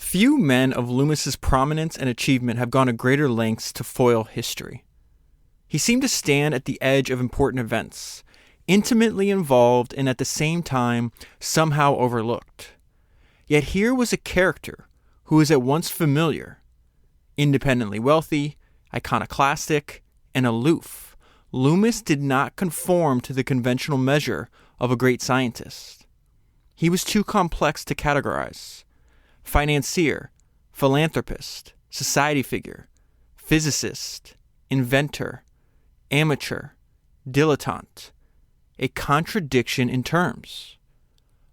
Few men of Loomis's prominence and achievement have gone to greater lengths to foil history. He seemed to stand at the edge of important events, intimately involved and at the same time somehow overlooked. Yet here was a character who was at once familiar, independently wealthy, iconoclastic, and aloof. Loomis did not conform to the conventional measure of a great scientist. He was too complex to categorize. Financier, philanthropist, society figure, physicist, inventor, amateur, dilettante, a contradiction in terms.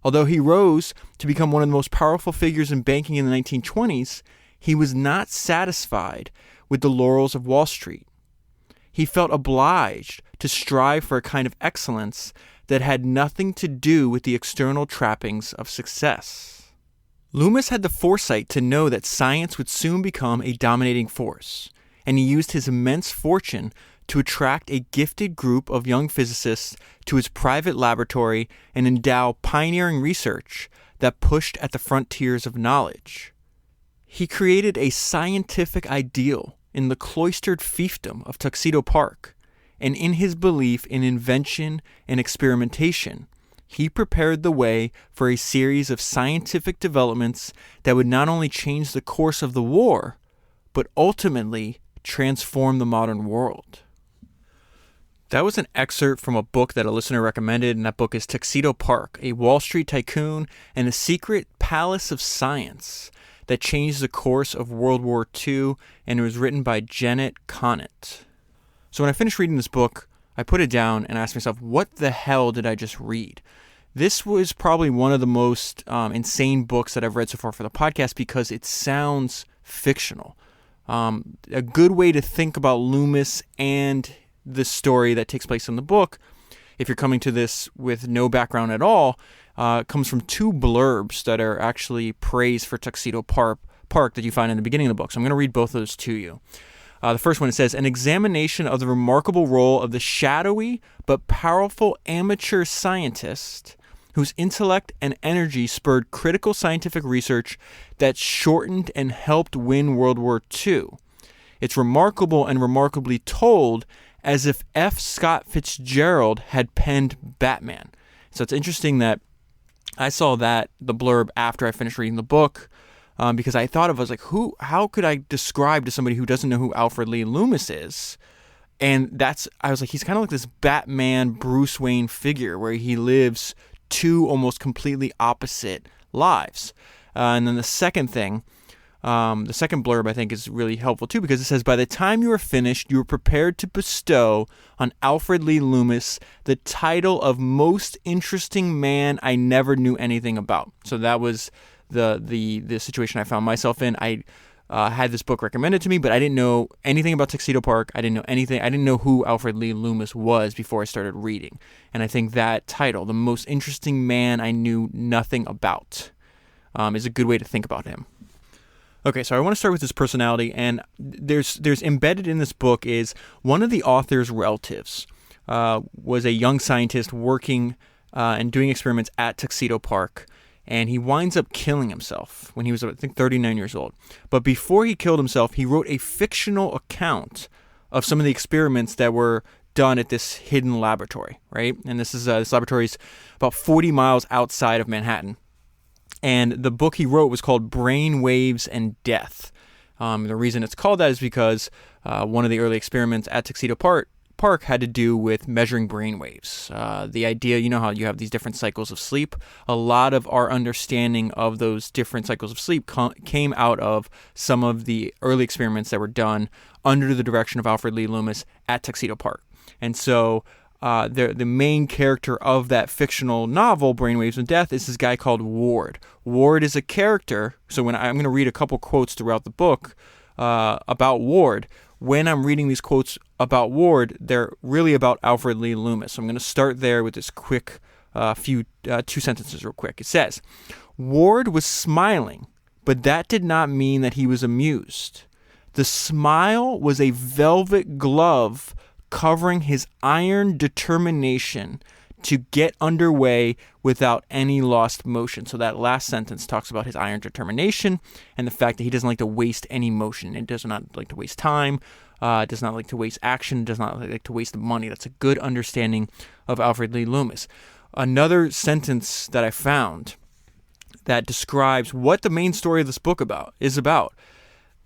Although he rose to become one of the most powerful figures in banking in the 1920s, he was not satisfied with the laurels of Wall Street. He felt obliged to strive for a kind of excellence that had nothing to do with the external trappings of success. Loomis had the foresight to know that science would soon become a dominating force, and he used his immense fortune to attract a gifted group of young physicists to his private laboratory and endow pioneering research that pushed at the frontiers of knowledge. He created a scientific ideal in the cloistered fiefdom of Tuxedo Park, and in his belief in invention and experimentation, he prepared the way for a series of scientific developments that would not only change the course of the war, but ultimately transform the modern world. That was an excerpt from a book that a listener recommended, and that book is Tuxedo Park, a Wall Street Tycoon and a Secret Palace of Science that changed the course of World War II, and it was written by Janet Conant. So when I finished reading this book, I put it down and asked myself, what the hell did I just read? This was probably one of the most insane books that I've read so far for the podcast because it sounds fictional. A good way to think about Loomis and the story that takes place in the book, if you're coming to this with no background at all, comes from two blurbs that are actually praise for Tuxedo Park that you find in the beginning of the book. So I'm going to read both of those to you. The first one, it says, an examination of the remarkable role of the shadowy but powerful amateur scientist whose intellect and energy spurred critical scientific research that shortened and helped win World War II. It's remarkable and remarkably told as if F. Scott Fitzgerald had penned Batman. So it's interesting that I saw the blurb after I finished reading the book, because I thought of, I was like, how could I describe to somebody who doesn't know who Alfred Lee Loomis is? And I was like, he's kind of like this Batman, Bruce Wayne figure where he lives two almost completely opposite lives. And then the second thing, the second blurb I think is really helpful too, because it says, by the time you are finished, you are prepared to bestow on Alfred Lee Loomis the title of most interesting man I never knew anything about. So that was the situation I found myself in. I had this book recommended to me, but I didn't know anything about Tuxedo Park. I didn't know anything. I didn't know who Alfred Lee Loomis was before I started reading. And I think that title, the most interesting man I knew nothing about, is a good way to think about him. Okay, so I want to start with his personality, and there's embedded in this book is one of the author's relatives was a young scientist working and doing experiments at Tuxedo Park. And he winds up killing himself when he was, I think, 39 years old. But before he killed himself, he wrote a fictional account of some of the experiments that were done at this hidden laboratory, right? And this laboratory is about 40 miles outside of Manhattan. And the book he wrote was called Brain Waves and Death. The reason it's called that is because one of the early experiments at Tuxedo Park had to do with measuring brain waves. The idea, you know how you have these different cycles of sleep? A lot of our understanding of those different cycles of sleep came out of some of the early experiments that were done under the direction of Alfred Lee Loomis at Tuxedo Park. And so the main character of that fictional novel, Brainwaves and Death, is this guy called Ward. Ward is a character, so when I'm going to read a couple quotes throughout the book about Ward. When I'm reading these quotes about Ward, they're really about Alfred Lee Loomis. So I'm going to start there with this quick two sentences real quick. It says, Ward was smiling, but that did not mean that he was amused. The smile was a velvet glove covering his iron determination to get underway without any lost motion. So that last sentence talks about his iron determination and the fact that he doesn't like to waste any motion. It does not like to waste time, does not like to waste action, does not like to waste money. That's a good understanding of Alfred Lee Loomis. Another sentence that I found that describes what the main story of this book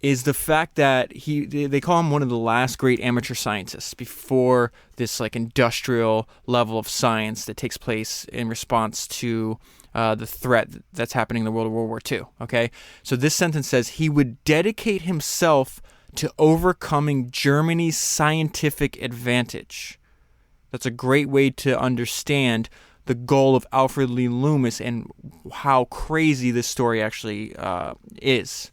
is the fact that they call him one of the last great amateur scientists before this like industrial level of science that takes place in response to the threat that's happening in the world of World War II. Okay, so this sentence says he would dedicate himself to overcoming Germany's scientific advantage. That's a great way to understand the goal of Alfred Lee Loomis and how crazy this story actually is.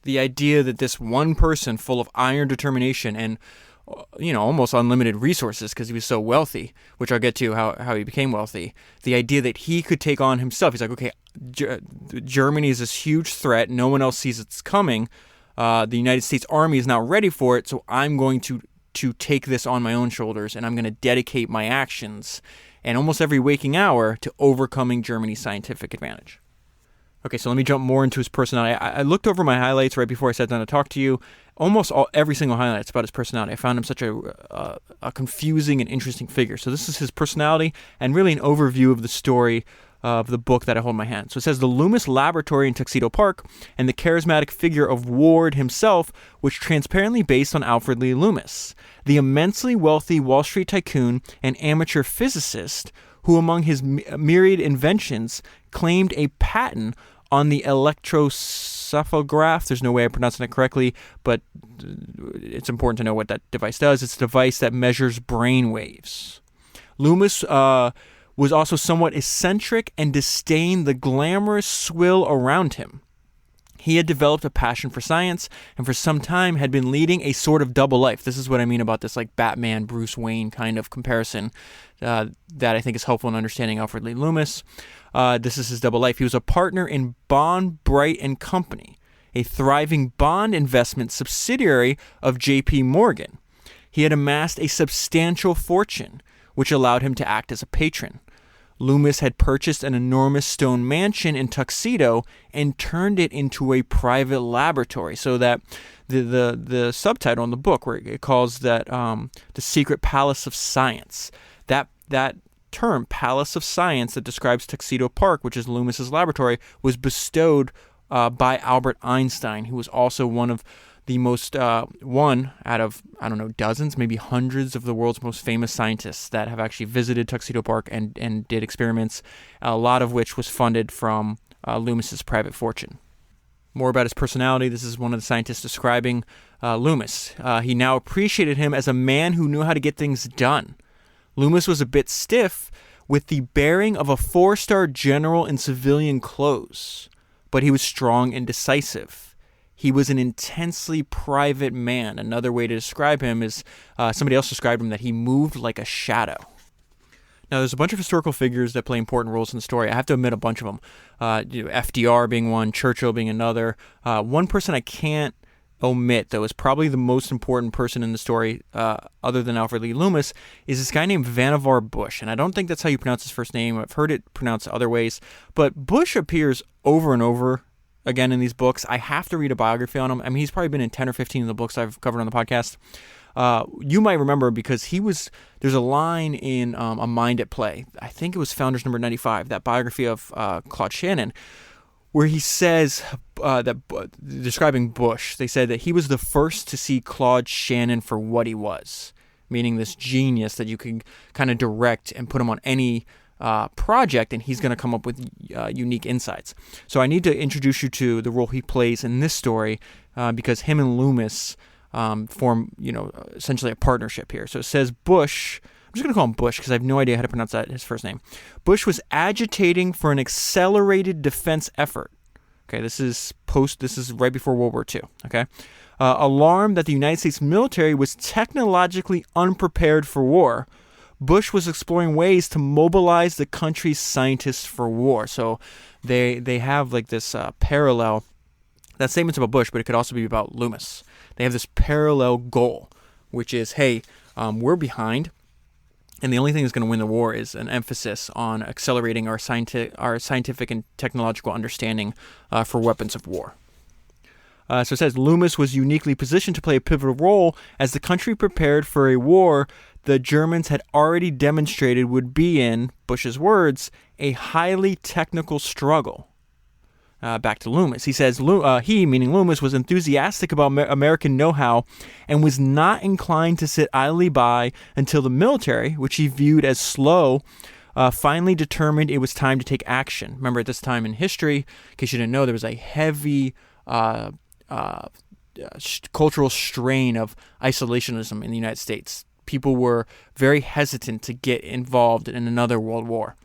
The idea that this one person full of iron determination and, almost unlimited resources because he was so wealthy, which I'll get to how he became wealthy, the idea that he could take on himself. He's like, okay, Germany is this huge threat. No one else sees it's coming. The United States Army is not ready for it, so I'm going to take this on my own shoulders, and I'm going to dedicate my actions and almost every waking hour to overcoming Germany's scientific advantage. Okay, so let me jump more into his personality. I looked over my highlights right before I sat down to talk to you. Almost every single highlight is about his personality. I found him such a confusing and interesting figure. So this is his personality and really an overview of the story of the book that I hold in my hand. So it says the Loomis Laboratory in Tuxedo Park and the charismatic figure of Ward himself, which transparently based on Alfred Lee Loomis, the immensely wealthy Wall Street tycoon and amateur physicist who among his myriad inventions claimed a patent on the electroencephalograph. There's no way I'm pronouncing it correctly, but it's important to know what that device does. It's a device that measures brain waves. Loomis was also somewhat eccentric and disdained the glamorous swill around him. He had developed a passion for science and for some time had been leading a sort of double life. This is what I mean about this like Batman, Bruce Wayne kind of comparison that I think is helpful in understanding Alfred Lee Loomis. This is his double life. He was a partner in Bond, Bright & Company, a thriving bond investment subsidiary of J.P. Morgan. He had amassed a substantial fortune, which allowed him to act as a patron. Loomis had purchased an enormous stone mansion in Tuxedo and turned it into a private laboratory. So that the subtitle in the book, where it calls that the secret palace of science, that term, palace of science, that describes Tuxedo Park, which is Loomis's laboratory, was bestowed by Albert Einstein, who was also one of the most, one out of, dozens, maybe hundreds of the world's most famous scientists that have actually visited Tuxedo Park and did experiments, a lot of which was funded from Loomis's private fortune. More about his personality. This is one of the scientists describing Loomis. He now appreciated him as a man who knew how to get things done. Loomis was a bit stiff, with the bearing of a 4-star general in civilian clothes, but he was strong and decisive. He was an intensely private man. Another way to describe him is somebody else described him that he moved like a shadow. Now, there's a bunch of historical figures that play important roles in the story. I have to admit a bunch of them. FDR being one, Churchill being another. One person I can't omit, though, is probably the most important person in the story, other than Alfred Lee Loomis, is this guy named Vannevar Bush. And I don't think that's how you pronounce his first name. I've heard it pronounced other ways. But Bush appears over and over again in these books. I have to read a biography on him. I mean, he's probably been in 10 or 15 of the books I've covered on the podcast. You might remember because there's a line in A Mind at Play. I think it was Founders number 95, that biography of Claude Shannon, where he says describing Bush, they said that he was the first to see Claude Shannon for what he was, meaning this genius that you can kind of direct and put him on any project, and he's going to come up with unique insights. So I need to introduce you to the role he plays in this story because him and Loomis form, essentially a partnership here. So it says Bush. I'm just going to call him Bush because I have no idea how to pronounce his first name. Bush was agitating for an accelerated defense effort. Okay, this is right before World War II. Okay, alarmed that the United States military was technologically unprepared for war, Bush was exploring ways to mobilize the country's scientists for war. So they have like this parallel. That statement's about Bush, but it could also be about Loomis. They have this parallel goal, which is, hey, we're behind. And the only thing that's going to win the war is an emphasis on accelerating our scientific and technological understanding for weapons of war. So it says, Loomis was uniquely positioned to play a pivotal role as the country prepared for a war the Germans had already demonstrated would be, in Bush's words, a highly technical struggle. Back to Loomis. He says, he, meaning Loomis, was enthusiastic about American know-how and was not inclined to sit idly by until the military, which he viewed as slow, finally determined it was time to take action. Remember, at this time in history, in case you didn't know, there was a heavy cultural strain of isolationism in the United States. People were very hesitant to get involved in another world war.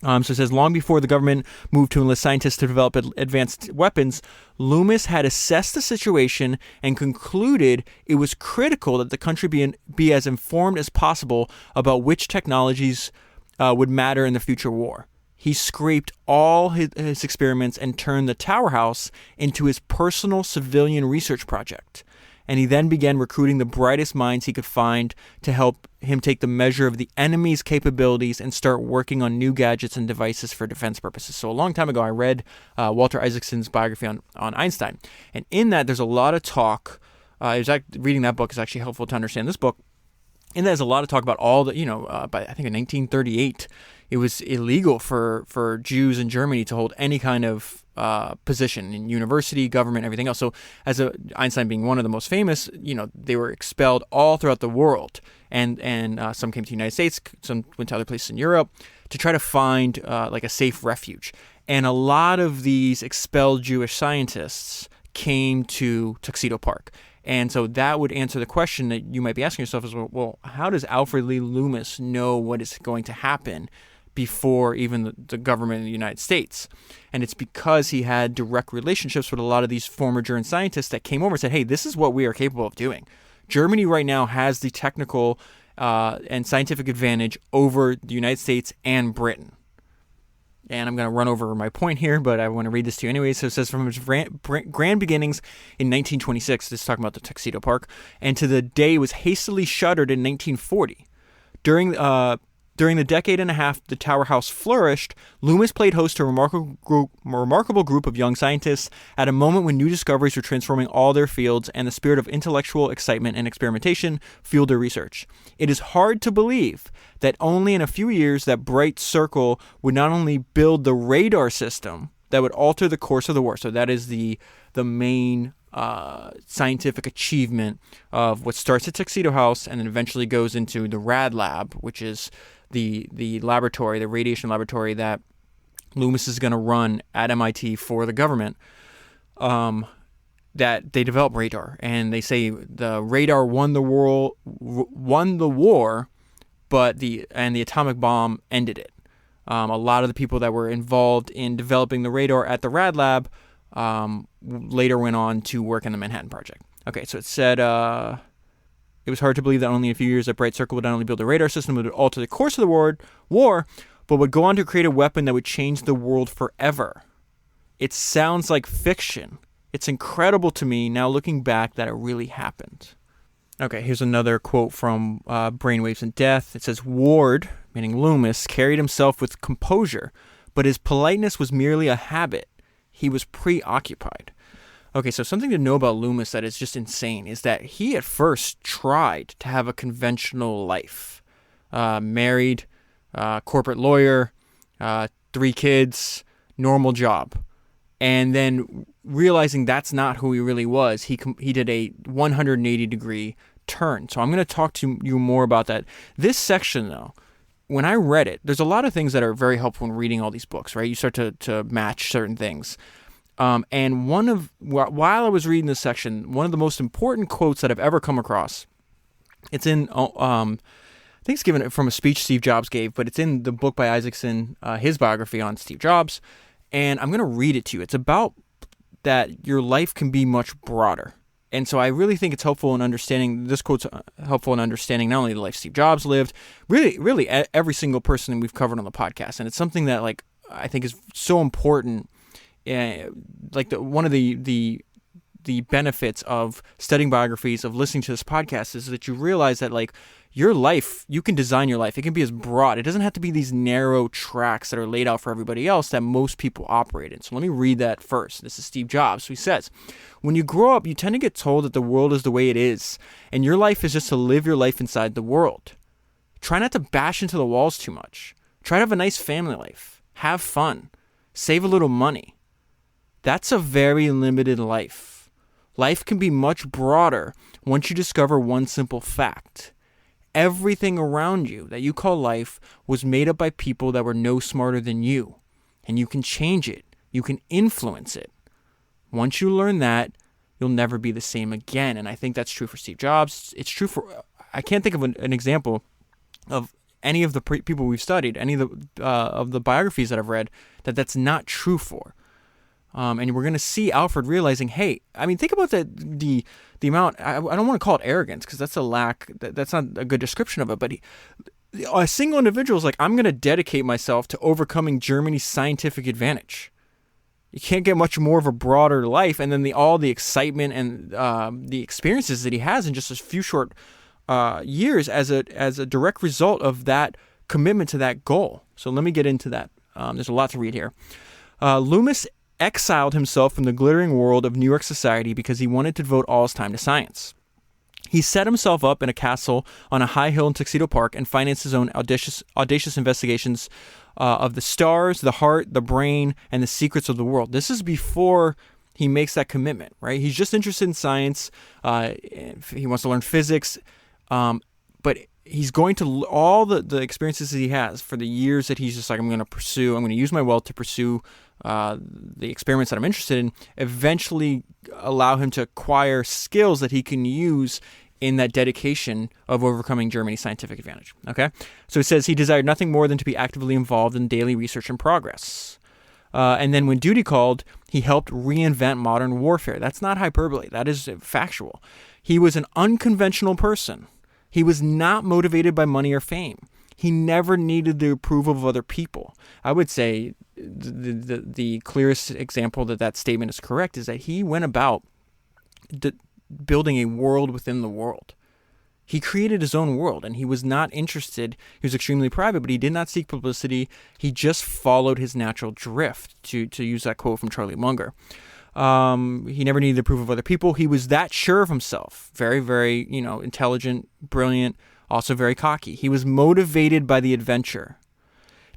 So it says, long before the government moved to enlist scientists to develop advanced weapons, Loomis had assessed the situation and concluded it was critical that the country be as informed as possible about which technologies would matter in the future war. He scraped all his experiments and turned the Tower House into his personal civilian research project. And he then began recruiting the brightest minds he could find to help him take the measure of the enemy's capabilities and start working on new gadgets and devices for defense purposes. So a long time ago, I read Walter Isaacson's biography on Einstein. And in that, there's a lot of talk. Reading that book is actually helpful to understand this book. And there's a lot of talk about all the, by I think in 1938, it was illegal for Jews in Germany to hold any kind of position in university, government, everything else. So Einstein being one of the most famous, they were expelled all throughout the world. And some came to the United States, some went to other places in Europe to try to find like a safe refuge. And a lot of these expelled Jewish scientists came to Tuxedo Park. And so that would answer the question that you might be asking yourself is, well, how does Alfred Lee Loomis know what is going to happen before even the government of the United States? And it's because he had direct relationships with a lot of these former German scientists that came over and said, hey, this is what we are capable of doing. Germany right now has the technical and scientific advantage over the United States and Britain. And I'm going to run over my point here, but I want to read this to you anyway. So it says, from its grand beginnings in 1926, this is talking about the Tuxedo Park, and to the day it was hastily shuttered in 1940. During the decade and a half the Tower House flourished, Loomis played host to a remarkable group of young scientists at a moment when new discoveries were transforming all their fields and the spirit of intellectual excitement and experimentation fueled their research. It is hard to believe that only in a few years that bright circle would not only build the radar system that would alter the course of the war. So that is the main scientific achievement of what starts at Tuxedo House and then eventually goes into the Rad Lab, which is the laboratory, the radiation laboratory that Loomis is going to run at MIT for the government, that they develop radar. And they say the radar won the war, but the atomic bomb ended it. A lot of the people that were involved in developing the radar at the Rad Lab later went on to work in the Manhattan Project. Okay, so it said, it was hard to believe that only in a few years that Bright Circle would not only build a radar system that would alter the course of the war, but would go on to create a weapon that would change the world forever. It sounds like fiction. It's incredible to me now looking back that it really happened. Okay, here's another quote from Brainwaves and Death. It says, Ward, meaning Loomis, carried himself with composure, but his politeness was merely a habit. He was preoccupied. Okay, so something to know about Loomis that is just insane is that he at first tried to have a conventional life. Married, corporate lawyer, 3 kids, normal job. And then realizing that's not who he really was, he did a 180-degree turn. So I'm going to talk to you more about that. This section, though, when I read it, there's a lot of things that are very helpful in reading all these books, right? You start to match certain things. And while I was reading this section, one of the most important quotes that I've ever come across, it's in, I think it's given from a speech Steve Jobs gave, but it's in the book by Isaacson, his biography on Steve Jobs. And I'm going to read it to you. It's about that your life can be much broader. And so I really think it's helpful in understanding, this quote's helpful in understanding not only the life Steve Jobs lived, really every single person we've covered on the podcast. And it's something that I think is so important. One of the the benefits of studying biographies, of listening to this podcast, is that you realize that like your life, you can design your life. It can be as broad. It doesn't have to be these narrow tracks that are laid out for everybody else that most people operate in. So let me read that first. This is Steve Jobs. So he says, when you grow up, you tend to get told that the world is the way it is, and your life is just to live your life inside the world. Try not to bash into the walls too much. Try to have a nice family life. Have fun. Save a little money. That's a very limited life. Life can be much broader once you discover one simple fact. Everything around you that you call life was made up by people that were no smarter than you. And you can change it. You can influence it. Once you learn that, you'll never be the same again. And I think that's true for Steve Jobs. It's true for, I can't think of an example of any of the people we've studied, any of the biographies that I've read, that's not true for. And we're going to see Alfred realizing, hey, I mean, think about the amount, I don't want to call it arrogance because that's a lack, that's not a good description of it, but a single individual is like, I'm going to dedicate myself to overcoming Germany's scientific advantage. You can't get much more of a broader life, and then all the excitement and the experiences that he has in just a few short years as a direct result of that commitment to that goal. So let me get into that. There's a lot to read here. Loomis exiled himself from the glittering world of New York society because he wanted to devote all his time to science. He set himself up in a castle on a high hill in Tuxedo Park and financed his own audacious investigations of the stars, the heart, the brain, and the secrets of the world. This is before he makes that commitment, right? He's just interested in science. He wants to learn physics, but he's going to all the experiences that he has for the years that he's just like, I'm going to use my wealth to pursue the experiments that I'm interested in, eventually allow him to acquire skills that he can use in that dedication of overcoming Germany's scientific advantage. Okay? So it says he desired nothing more than to be actively involved in daily research and progress. And then when duty called, he helped reinvent modern warfare. That's not hyperbole. That is factual. He was an unconventional person. He was not motivated by money or fame. He never needed the approval of other people. I would say the clearest example that statement is correct is that he went about building a world within the world. He created his own world, and he was not interested. He was extremely private, but he did not seek publicity. He just followed his natural drift, to use that quote from Charlie Munger. He never needed the approval of other people. He was that sure of himself. Very, very, intelligent, brilliant, also very cocky. He was motivated by the adventure.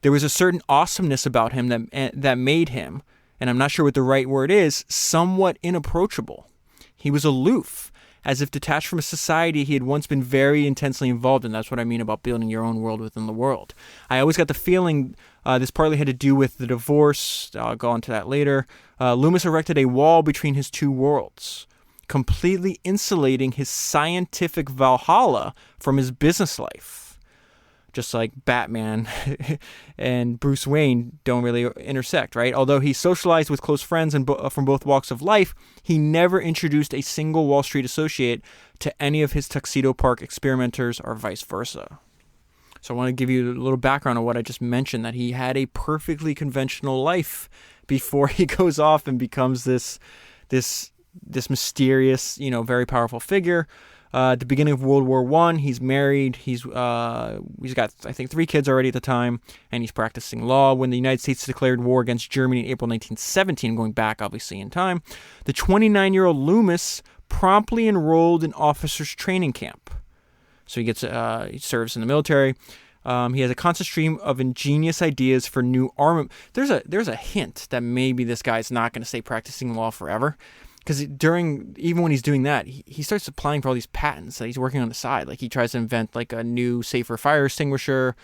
There was a certain awesomeness about him that made him, and I'm not sure what the right word is, somewhat inapproachable. He was aloof, as if detached from a society he had once been very intensely involved in. That's what I mean about building your own world within the world. I always got the feeling this partly had to do with the divorce. I'll go into that later. Loomis erected a wall between his two worlds, completely insulating his scientific Valhalla from his business life. Just like Batman and Bruce Wayne don't really intersect, right? Although he socialized with close friends from both walks of life, he never introduced a single Wall Street associate to any of his Tuxedo Park experimenters or vice versa. So I want to give you a little background on what I just mentioned, that he had a perfectly conventional life before he goes off and becomes this mysterious, very powerful figure. At the beginning of World War I, he's married. He's got, I think, 3 kids already at the time, and he's practicing law. When the United States declared war against Germany in April 1917, going back, obviously, in time, the 29-year-old Loomis promptly enrolled in officers' training camp. So he serves in the military. He has a constant stream of ingenious ideas for new armament. There's a hint that maybe this guy's not going to stay practicing law forever. Because even when he's doing that, he starts applying for all these patents that he's working on the side. Like he tries to invent like a new, safer fire extinguisher,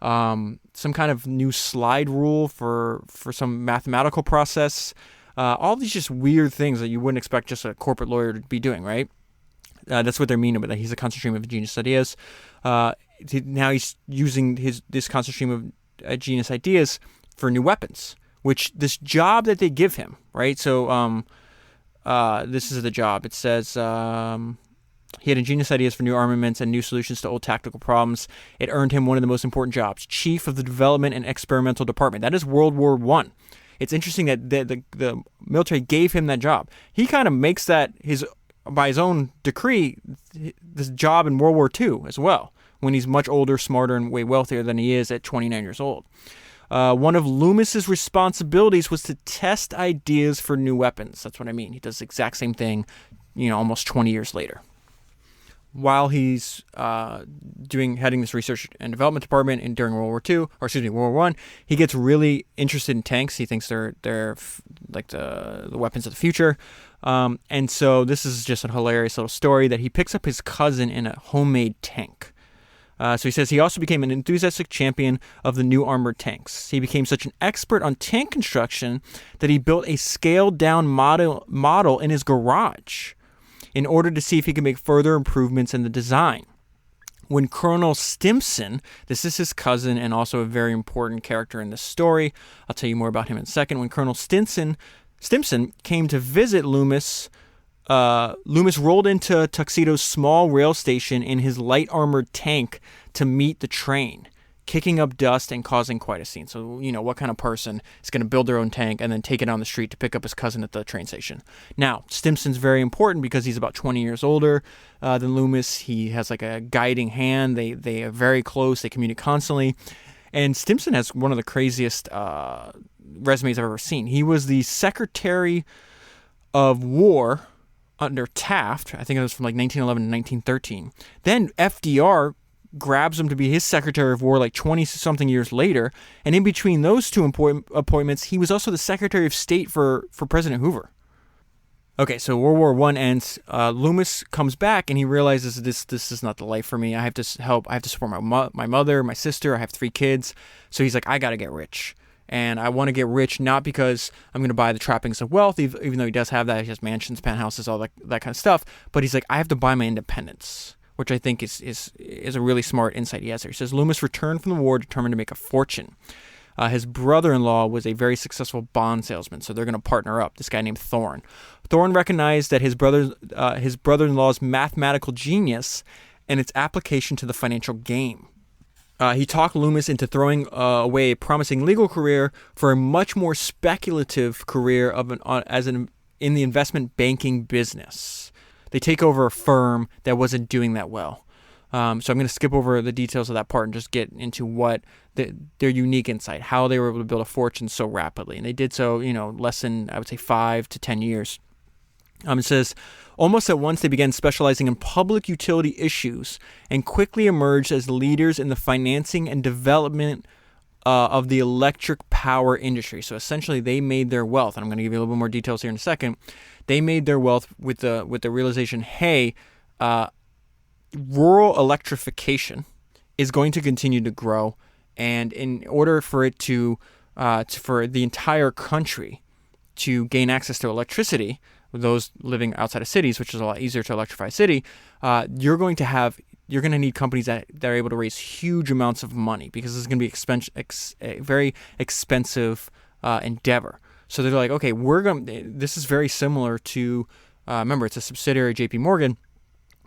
some kind of new slide rule for some mathematical process. All these just weird things that you wouldn't expect just a corporate lawyer to be doing, right? That's what they're meaning by that. He's a constant stream of genius ideas. Now he's using this constant stream of genius ideas for new weapons, which this job that they give him, right? So, this is the job. It says he had ingenious ideas for new armaments and new solutions to old tactical problems. It earned him one of the most important jobs, chief of the development and experimental department. That is World War I. it's interesting that the military gave him that job. He kind of makes that by his own decree this job in World War II as well, when he's much older, smarter, and way wealthier than he is at 29 years old. One of Loomis's responsibilities was to test ideas for new weapons. That's what I mean. He does the exact same thing, almost 20 years later. While he's heading this research and development department during World War I, he gets really interested in tanks. He thinks they're like the weapons of the future. And so this is just a hilarious little story that he picks up his cousin in a homemade tank. So he says he also became an enthusiastic champion of the new armored tanks. He became such an expert on tank construction that he built a scaled-down model in his garage in order to see if he could make further improvements in the design. When Colonel Stimson, this is his cousin and also a very important character in this story, I'll tell you more about him in a second. When Colonel Stimson came to visit Loomis, Loomis rolled into Tuxedo's small rail station in his light armored tank to meet the train, kicking up dust and causing quite a scene. So, what kind of person is going to build their own tank and then take it on the street to pick up his cousin at the train station? Now, Stimson's very important because he's about 20 years older than Loomis. He has like a guiding hand. They are very close. They communicate constantly. And Stimson has one of the craziest resumes I've ever seen. He was the Secretary of War under Taft. I think it was from like 1911 to 1913. Then FDR grabs him to be his Secretary of War like 20-something years later. And in between those two appointments, he was also the Secretary of State for President Hoover. Okay, so World War I ends. Loomis comes back and he realizes this is not the life for me. I have to support my mother, my sister. I have 3 kids. So he's like, I got to get rich. And I want to get rich not because I'm going to buy the trappings of wealth, even though he does have that. He has mansions, penthouses, all that kind of stuff. But he's like, I have to buy my independence, which I think is a really smart insight he has there. He says, Loomis returned from the war determined to make a fortune. His brother-in-law was a very successful bond salesman, so they're going to partner up, this guy named Thorne. Thorne recognized that his brother-in-law's mathematical genius and its application to the financial game. He talked Loomis into throwing away a promising legal career for a much more speculative career in the investment banking business. They take over a firm that wasn't doing that well. So I'm going to skip over the details of that part and just get into what their unique insight, how they were able to build a fortune so rapidly. And they did so, less than, I would say, 5 to 10 years. It says, almost at once they began specializing in public utility issues and quickly emerged as leaders in the financing and development of the electric power industry. So essentially they made their wealth, and I'm going to give you a little bit more details here in a second. They made their wealth with the realization, hey, rural electrification is going to continue to grow, and in order for it for the entire country to gain access to electricity, those living outside of cities, which is a lot easier to electrify a city, you're going to need companies that are able to raise huge amounts of money, because this is going to be a very expensive endeavor. So they're like, okay, this is very similar to, remember, it's a subsidiary of JP Morgan,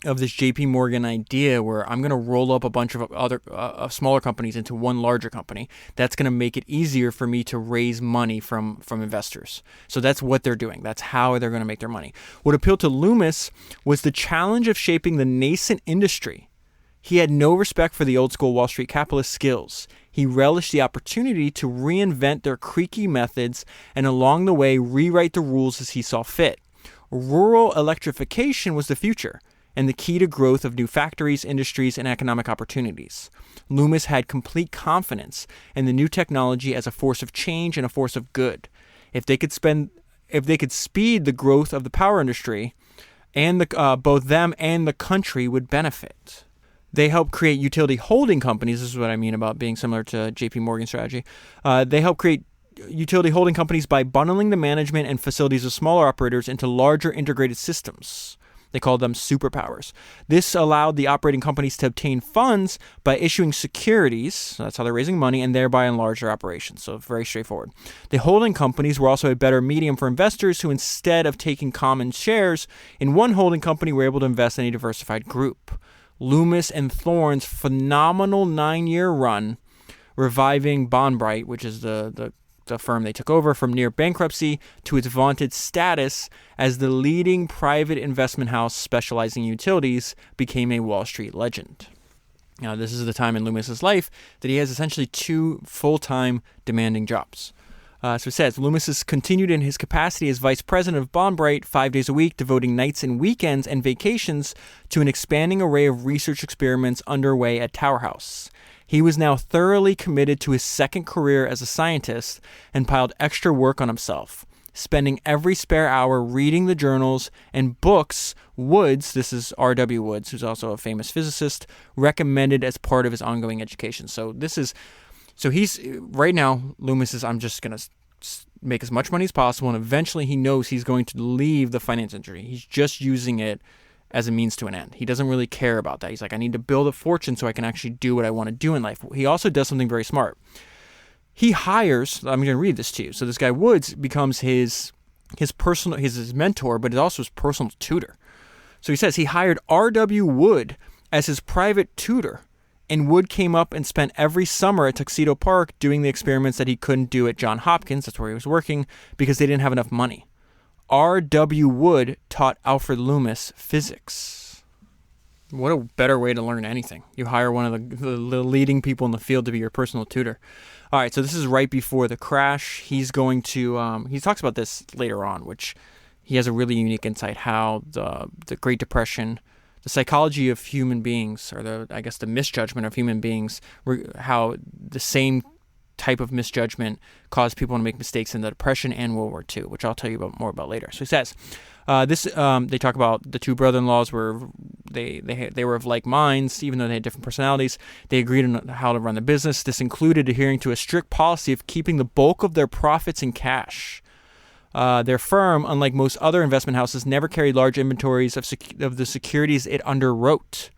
of this JP Morgan idea where I'm going to roll up a bunch of other smaller companies into one larger company. That's going to make it easier for me to raise money from investors. So that's what they're doing. That's how they're going to make their money. What appealed to Loomis was the challenge of shaping the nascent industry. He had no respect for the old school Wall Street capitalist skills. He relished the opportunity to reinvent their creaky methods and along the way rewrite the rules as he saw fit. Rural electrification was the future and the key to growth of new factories, industries, and economic opportunities. Loomis had complete confidence in the new technology as a force of change and a force of good. If they could speed the growth of the power industry, and both them and the country would benefit. They helped create utility holding companies. This is what I mean about being similar to JP Morgan strategy. They helped create utility holding companies by bundling the management and facilities of smaller operators into larger integrated systems. They called them superpowers. This allowed the operating companies to obtain funds by issuing securities, so that's how they're raising money, and thereby enlarge their operations. So very straightforward. The holding companies were also a better medium for investors who, instead of taking common shares in one holding company, were able to invest in a diversified group. Loomis and Thorne's phenomenal 9-year run, reviving Bond-Bright, which is the the firm they took over, from near bankruptcy to its vaunted status as the leading private investment house specializing in utilities, became a Wall Street legend. Now, this is the time in Loomis's life that he has essentially 2 full-time demanding jobs. So it says, Loomis has continued in his capacity as vice president of Bondbright 5 days a week, devoting nights and weekends and vacations to an expanding array of research experiments underway at Tower House. He was now thoroughly committed to his second career as a scientist and piled extra work on himself, spending every spare hour reading the journals and books Woods, this is R.W. Woods, who's also a famous physicist, recommended as part of his ongoing education. So he's, right now, Loomis is, I'm just going to make as much money as possible, and eventually he knows he's going to leave the finance industry. He's just using it as a means to an end. He doesn't really care about that. He's like, I need to build a fortune so I can actually do what I want to do in life. He also does something very smart. He hires, I'm going to read this to you. So this guy Woods becomes his mentor, but also his personal tutor. So he says he hired R.W. Wood as his private tutor, and Wood came up and spent every summer at Tuxedo Park doing the experiments that he couldn't do at Johns Hopkins, that's where he was working, because they didn't have enough money. R.W. Wood taught Alfred Loomis physics. What a better way to learn anything. You hire one of the leading people in the field to be your personal tutor. All right, so this is right before the crash. He's going to, he talks about this later on, which he has a really unique insight how the Great Depression, the psychology of human beings, or the misjudgment of human beings, how the same type of misjudgment caused people to make mistakes in the Depression and World War II, which I'll tell you more about later. So he says, they talk about the 2 brother-in-laws they were of like minds, even though they had different personalities. They agreed on how to run the business. This included adhering to a strict policy of keeping the bulk of their profits in cash. Their firm, unlike most other investment houses, never carried large inventories of the securities it underwrote,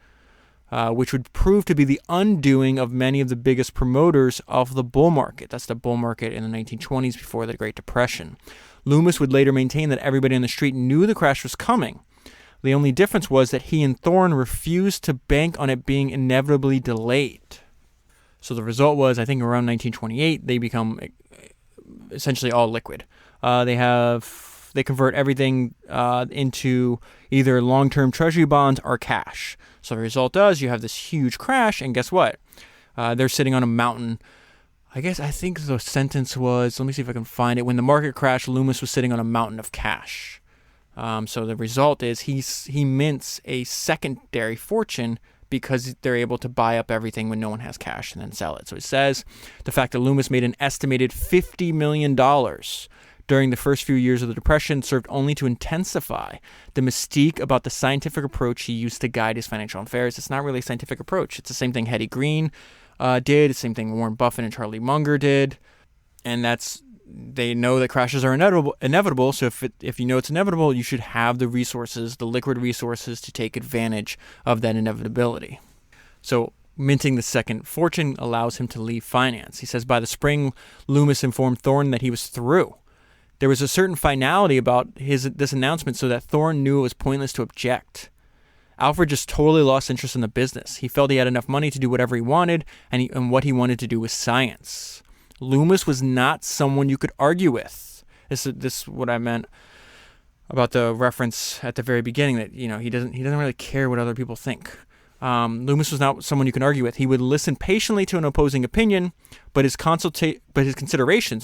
which would prove to be the undoing of many of the biggest promoters of the bull market. That's the bull market in the 1920s before the Great Depression. Loomis would later maintain that everybody on the street knew the crash was coming. The only difference was that he and Thorne refused to bank on it being inevitably delayed. So the result was, I think around 1928, they become essentially all liquid. They convert everything into either long-term treasury bonds or cash. So the result is you have this huge crash, and guess what? They're sitting on a mountain. I think the sentence was, let me see if I can find it. When the market crashed, Loomis was sitting on a mountain of cash. So the result is he mints a secondary fortune because they're able to buy up everything when no one has cash and then sell it. So it says the fact that Loomis made an estimated $50 million during the first few years of the Depression served only to intensify the mystique about the scientific approach he used to guide his financial affairs. It's not really a scientific approach. It's the same thing Hetty Green did. It's the same thing Warren Buffett and Charlie Munger did. And they know that crashes are inevitable. So if you know it's inevitable, you should have the resources, the liquid resources, to take advantage of that inevitability. So minting the second fortune allows him to leave finance. He says by the spring, Loomis informed Thorne that he was through. There was a certain finality about this announcement so that Thorne knew it was pointless to object. Alfred just totally lost interest in the business. He felt he had enough money to do whatever he wanted, and what he wanted to do was science. Loomis was not someone you could argue with. This is what I meant about the reference at the very beginning, that he doesn't really care what other people think. Loomis was not someone you can argue with. He would listen patiently to an opposing opinion, but his consideration,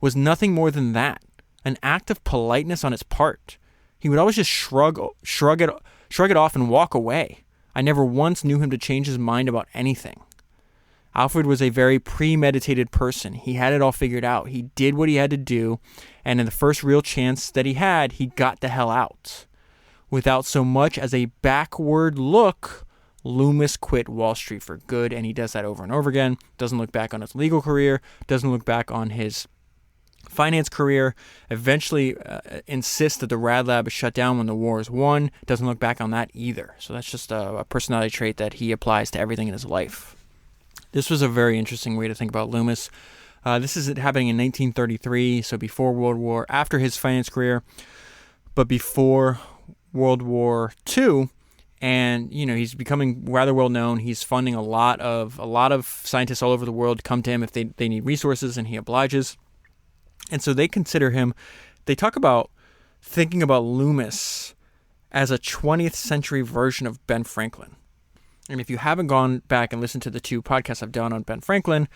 was nothing more than that, an act of politeness on his part. He would always just shrug it off and walk away. I never once knew him to change his mind about anything. Alfred was a very premeditated person. He had it all figured out. He did what he had to do, and in the first real chance that he had, he got the hell out. Without so much as a backward look, Loomis quit Wall Street for good, and he does that over and over again. Doesn't look back on his legal career, doesn't look back on his finance career, eventually insists that the Rad Lab is shut down when the war is won, doesn't look back on that either. So that's just a personality trait that he applies to everything in his life. This was a very interesting way to think about Loomis. This is happening in 1933, so before World War, after his finance career, but before World War II. And, he's becoming rather well known. He's funding a lot of scientists all over the world to come to him if they need resources, and he obliges. And so they talk about thinking about Loomis as a 20th century version of Ben Franklin. And if you haven't gone back and listened to the 2 podcasts I've done on Ben Franklin,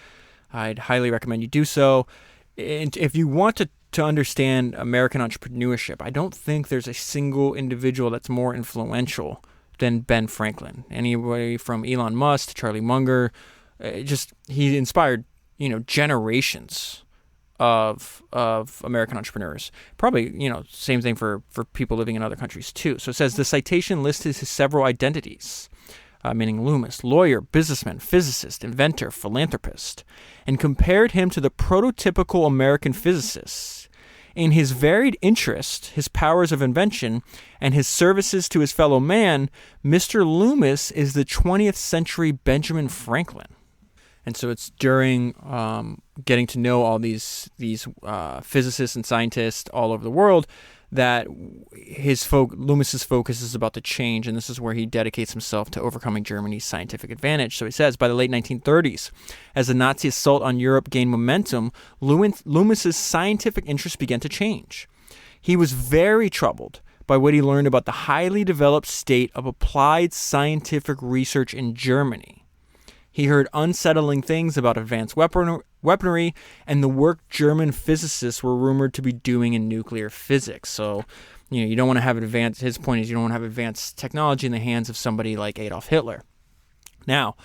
I'd highly recommend you do so. And if you want to understand American entrepreneurship, I don't think there's a single individual that's more influential than Ben Franklin. Anybody from Elon Musk to Charlie Munger, he inspired, generations of American entrepreneurs. Probably, same thing for people living in other countries too. So it says the citation listed his several identities, meaning Loomis, lawyer, businessman, physicist, inventor, philanthropist, and compared him to the prototypical American physicists. In his varied interest, his powers of invention, and his services to his fellow man, Mr. Loomis is the 20th century Benjamin Franklin. And so it's during getting to know all these physicists and scientists all over the world that Loomis's focus is about to change, and this is where he dedicates himself to overcoming Germany's scientific advantage. So he says, by the late 1930s, as the Nazi assault on Europe gained momentum, Loomis's scientific interests began to change. He was very troubled by what he learned about the highly developed state of applied scientific research in Germany. He heard unsettling things about advanced weaponry and the work German physicists were rumored to be doing in nuclear physics. So, you don't want to have his point is you don't want to have advanced technology in the hands of somebody like Adolf Hitler. Now,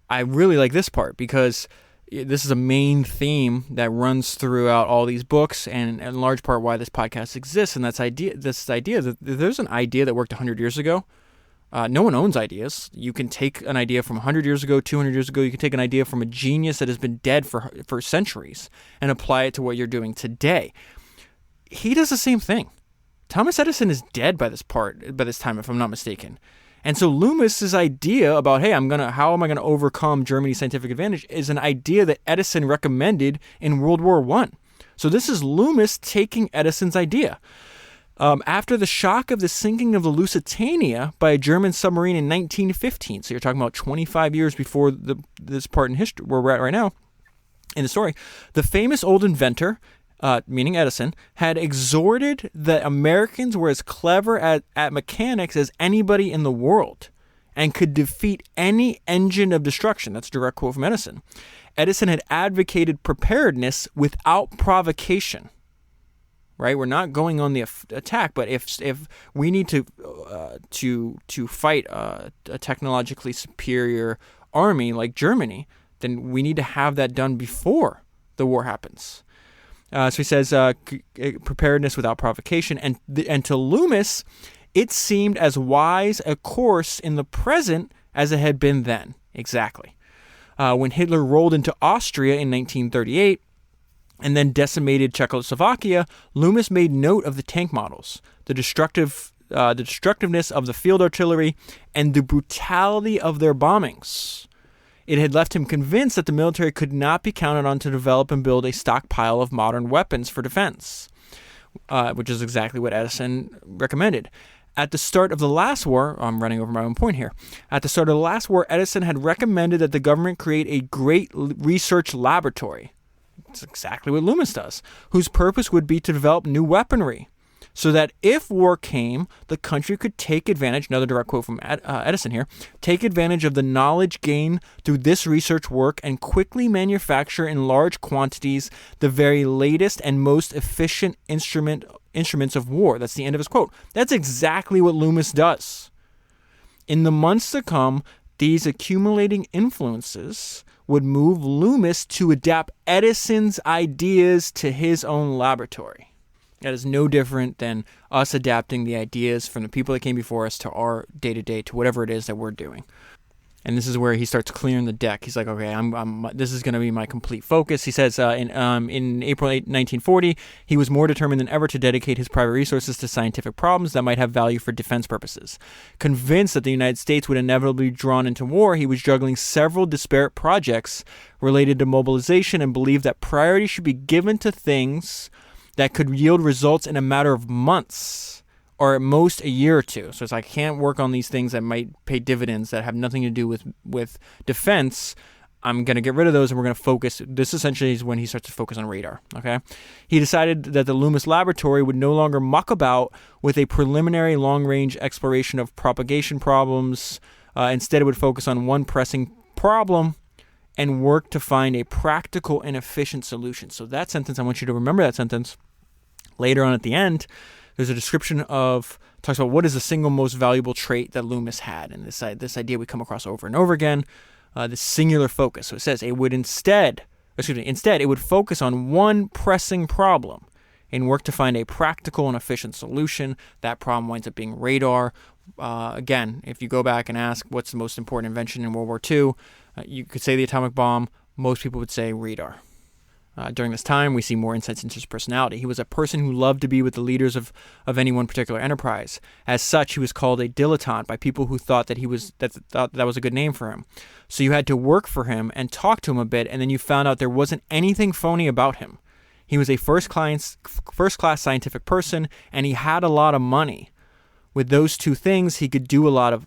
I really like this part because this is a main theme that runs throughout all these books and in large part why this podcast exists. And that's this idea that there's an idea that worked 100 years ago. No one owns ideas. You can take an idea from 100 years ago, 200 years ago. You can take an idea from a genius that has been dead for centuries and apply it to what you're doing today. He does the same thing. Thomas Edison is dead by this time, if I'm not mistaken. And so Loomis's idea about, hey, how am I going to overcome Germany's scientific advantage is an idea that Edison recommended in World War I. So this is Loomis taking Edison's idea. After the shock of the sinking of the Lusitania by a German submarine in 1915, so you're talking about 25 years before this part in history where we're at right now in the story, the famous old inventor, meaning Edison, had exhorted that Americans were as clever at mechanics as anybody in the world and could defeat any engine of destruction. That's a direct quote from Edison. Edison had advocated preparedness without provocation. Right, we're not going on the attack, but if we need to fight a technologically superior army like Germany, then we need to have that done before the war happens. So he says preparedness without provocation, and to Loomis, it seemed as wise a course in the present as it had been then. Exactly. When Hitler rolled into Austria in 1938. And then decimated Czechoslovakia, Loomis made note of the tank models, the destructiveness of the field artillery, and the brutality of their bombings. It had left him convinced that the military could not be counted on to develop and build a stockpile of modern weapons for defense, which is exactly what Edison recommended. At the start of the last war, I'm running over my own point here. At the start of the last war, Edison had recommended that the government create a great research laboratory. It's exactly what Loomis does, whose purpose would be to develop new weaponry, so that if war came, the country could take advantage, another direct quote from Edison here, take advantage of the knowledge gained through this research work and quickly manufacture in large quantities the very latest and most efficient instruments of war. That's the end of his quote. That's exactly what Loomis does. In the months to come, these accumulating influences would move Loomis to adapt Edison's ideas to his own laboratory. That is no different than us adapting the ideas from the people that came before us to our day-to-day, to whatever it is that we're doing. And this is where he starts clearing the deck. He's like, okay, this is going to be my complete focus. He says in April 1940, he was more determined than ever to dedicate his private resources to scientific problems that might have value for defense purposes. Convinced that the United States would inevitably be drawn into war, he was juggling several disparate projects related to mobilization and believed that priority should be given to things that could yield results in a matter of months, or at most a year or two. So it's like, I can't work on these things that might pay dividends that have nothing to do with defense. I'm going to get rid of those and we're going to focus. This essentially is when he starts to focus on radar. Okay. He decided that the Loomis laboratory would no longer muck about with a preliminary long-range exploration of propagation problems. Instead, it would focus on one pressing problem and work to find a practical and efficient solution. So that sentence, I want you to remember that sentence. Later on at the end, there's a description talks about what is the single most valuable trait that Loomis had. And this idea we come across over and over again. The singular focus. So it says instead it would focus on one pressing problem and work to find a practical and efficient solution. That problem winds up being radar. Again, if you go back and ask what's the most important invention in World War II, you could say the atomic bomb. Most people would say radar. During this time, we see more insights into his personality. He was a person who loved to be with the leaders of any one particular enterprise. As such, he was called a dilettante by people who thought that that was a good name for him. So you had to work for him and talk to him a bit, and then you found out there wasn't anything phony about him. He was a first-class scientific person, and he had a lot of money. With those two things, he could do a lot of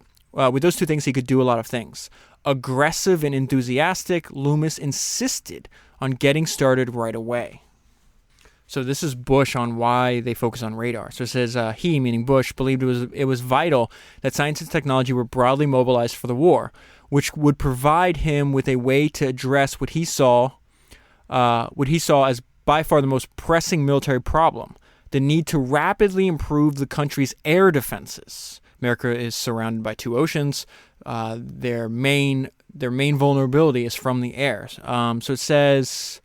things. Aggressive and enthusiastic, Loomis insisted on getting started right away. So this is Bush on why they focus on radar. So it says he, meaning Bush, believed it was vital that science and technology were broadly mobilized for the war, which would provide him with a way to address what he saw as by far the most pressing military problem: the need to rapidly improve the country's air defenses. America is surrounded by two oceans. Their main vulnerability is from the air. So it says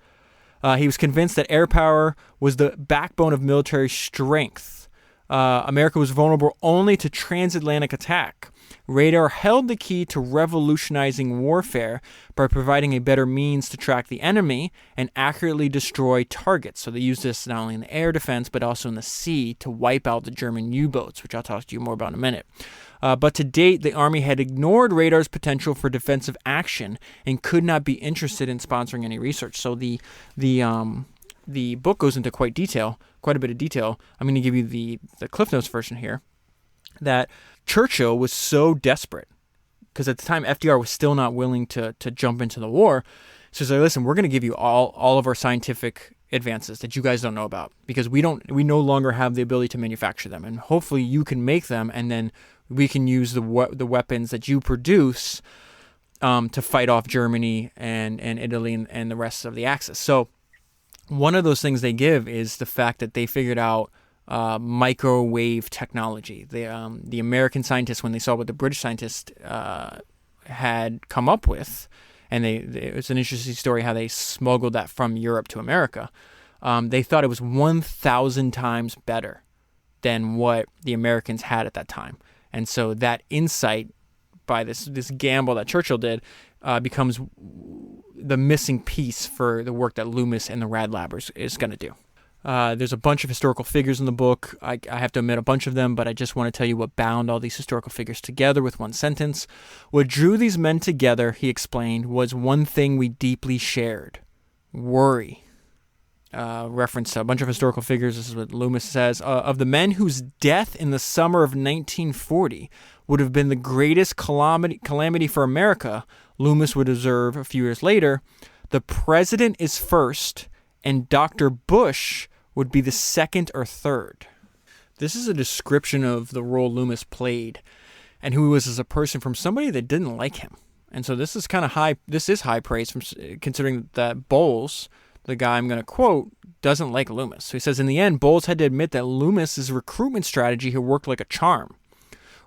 he was convinced that air power was the backbone of military strength. America was vulnerable only to transatlantic attack. Radar held the key to revolutionizing warfare by providing a better means to track the enemy and accurately destroy targets. So they used this not only in the air defense, but also in the sea to wipe out the German U-boats, which I'll talk to you more about in a minute. But to date, the Army had ignored radar's potential for defensive action and could not be interested in sponsoring any research. So the book goes into quite a bit of detail. I'm going to give you the Cliff Notes version here. That Churchill was so desperate, because at the time FDR was still not willing to jump into the war. So he's like, listen, we're going to give you all of our scientific advances that you guys don't know about, because we no longer have the ability to manufacture them, and hopefully you can make them, and then we can use the weapons that you produce to fight off Germany and Italy and the rest of the Axis. So one of those things they give is the fact that they figured out microwave technology. The American scientists, when they saw what the British scientists had come up with, and it's an interesting story how they smuggled that from Europe to America. They thought it was 1,000 times better than what the Americans had at that time. And so that insight by this gamble that Churchill did becomes the missing piece for the work that Loomis and the Rad Lab is going to do. There's a bunch of historical figures in the book. I have to omit a bunch of them, but I just want to tell you what bound all these historical figures together with one sentence. What drew these men together, he explained, was one thing we deeply shared: worry. Reference to a bunch of historical figures. This is what Loomis says. Of the men whose death in the summer of 1940 would have been the greatest calamity for America, Loomis would observe a few years later, the president is first, and Dr. Bush would be the second or third. This is a description of the role Loomis played and who he was as a person from somebody that didn't like him. And so this is kind of high. This is high praise, considering that Bowles, the guy I'm going to quote, doesn't like Loomis. So he says, in the end, Bowles had to admit that Loomis's recruitment strategy had worked like a charm.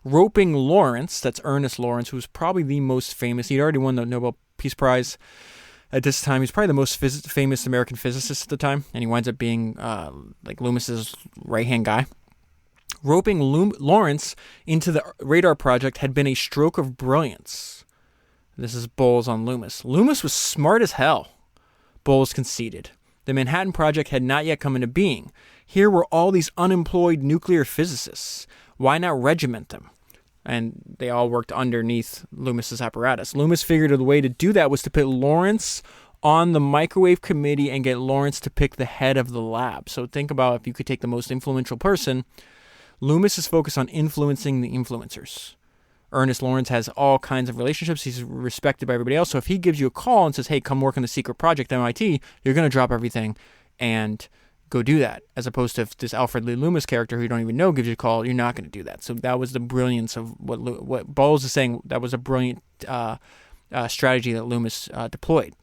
Roping Lawrence, that's Ernest Lawrence, who was probably the most famous. He'd already won the Nobel Peace Prize. At this time, he's probably the most famous American physicist at the time, and he winds up being like Loomis's right-hand guy. Roping Lawrence into the radar project had been a stroke of brilliance. This is Bowles on Loomis. Loomis was smart as hell, Bowles conceded. The Manhattan Project had not yet come into being. Here were all these unemployed nuclear physicists. Why not regiment them? And they all worked underneath Loomis's apparatus. Loomis figured the way to do that was to put Lawrence on the microwave committee and get Lawrence to pick the head of the lab. So think about if you could take the most influential person. Loomis is focused on influencing the influencers. Ernest Lawrence has all kinds of relationships. He's respected by everybody else. So if he gives you a call and says, hey, come work on the secret project at MIT, you're going to drop everything and go do that. As opposed to if this Alfred Lee Loomis character who you don't even know gives you a call, you're not going to do that. So that was the brilliance of what Bowles is saying. That was a brilliant strategy that Loomis deployed.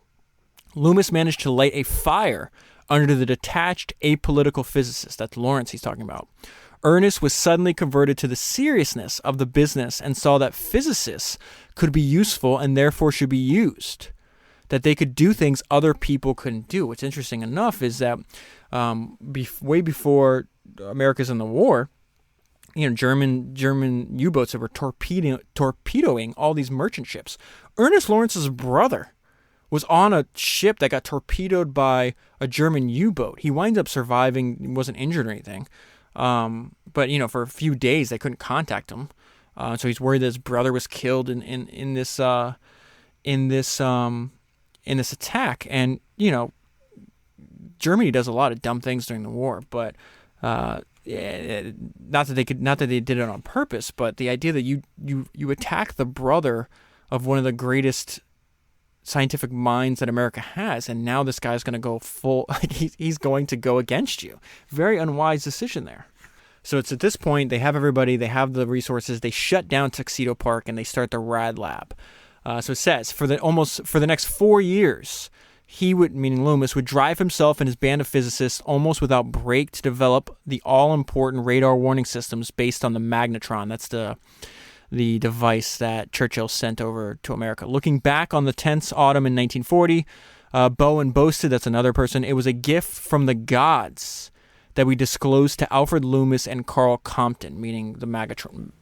Loomis managed to light a fire under the detached apolitical physicist. That's Lawrence he's talking about. Ernest was suddenly converted to the seriousness of the business and saw that physicists could be useful and therefore should be used, that they could do things other people couldn't do. What's interesting enough is that way before America's in the war, German U-boats that were torpedoing all these merchant ships. Ernest Lawrence's brother was on a ship that got torpedoed by a German U-boat. He winds up surviving, he wasn't injured or anything. But for a few days they couldn't contact him. So he's worried that his brother was killed in this attack. And Germany does a lot of dumb things during the war, but not that they did it on purpose, but the idea that you attack the brother of one of the greatest scientific minds that America has, and now this guy's going to go full, he's going to go against you. Very unwise decision there. So it's at this point, they have everybody, they have the resources, they shut down Tuxedo Park, and they start the Rad Lab. So it says, for the next 4 years, he would, meaning Loomis, would drive himself and his band of physicists almost without break to develop the all-important radar warning systems based on the magnetron. That's the device that Churchill sent over to America. Looking back on the tense autumn in 1940, Bowen boasted, that's another person, it was a gift from the gods that we disclosed to Alfred Loomis and Carl Compton, meaning the magnetron.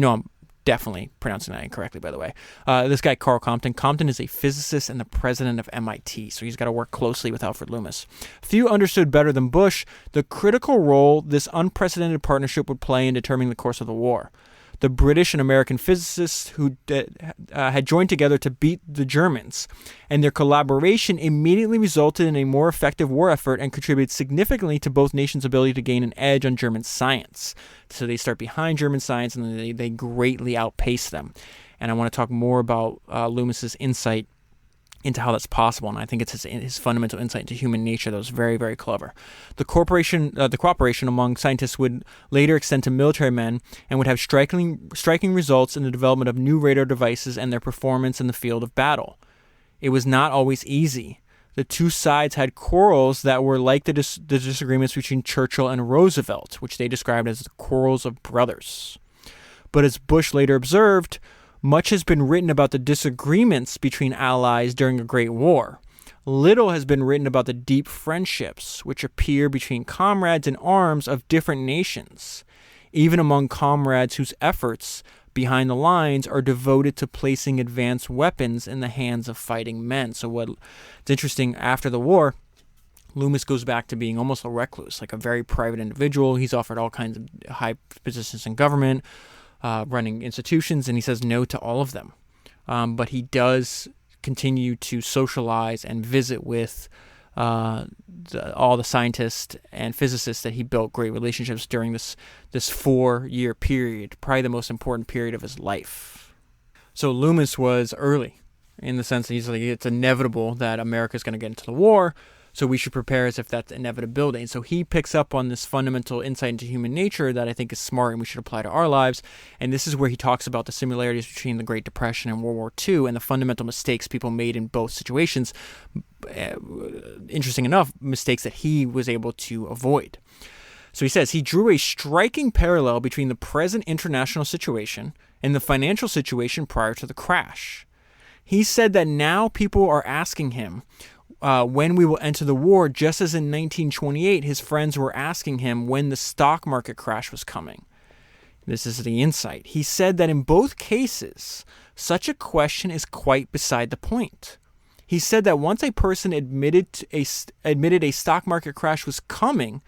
I'm definitely pronouncing that incorrectly, by the way. This guy, Carl Compton. Compton is a physicist and the president of MIT, so he's got to work closely with Alfred Loomis. Few understood better than Bush the critical role this unprecedented partnership would play in determining the course of the war. The British and American physicists who had joined together to beat the Germans, and their collaboration immediately resulted in a more effective war effort and contributed significantly to both nations' ability to gain an edge on German science. So they start behind German science, and they greatly outpace them. And I want to talk more about Loomis's insight into how that's possible, and I think it's his fundamental insight into human nature that was very, very clever. The cooperation among scientists would later extend to military men and would have striking results in the development of new radar devices and their performance in the field of battle. It was not always easy. The two sides had quarrels that were like the disagreements between Churchill and Roosevelt, which they described as the quarrels of brothers. But as Bush later observed, much has been written about the disagreements between allies during a great war. Little has been written about the deep friendships which appear between comrades in arms of different nations, even among comrades whose efforts behind the lines are devoted to placing advanced weapons in the hands of fighting men. So what's interesting, after the war, Loomis goes back to being almost a recluse, like a very private individual. He's offered all kinds of high positions in government, running institutions, and he says no to all of them. But he does continue to socialize and visit with all the scientists and physicists that he built great relationships during this 4-year period, probably the most important period of his life. So Loomis was early in the sense that he's like, it's inevitable that America's going to get into the war, so we should prepare as if that's inevitability. And so he picks up on this fundamental insight into human nature that I think is smart and we should apply to our lives. And this is where he talks about the similarities between the Great Depression and World War II and the fundamental mistakes people made in both situations. Interesting enough, mistakes that he was able to avoid. So he says he drew a striking parallel between the present international situation and the financial situation prior to the crash. He said that now people are asking him when we will enter the war, just as in 1928, his friends were asking him when the stock market crash was coming. This is the insight. He said that in both cases, such a question is quite beside the point. He said that once a person admitted a stock market crash was coming,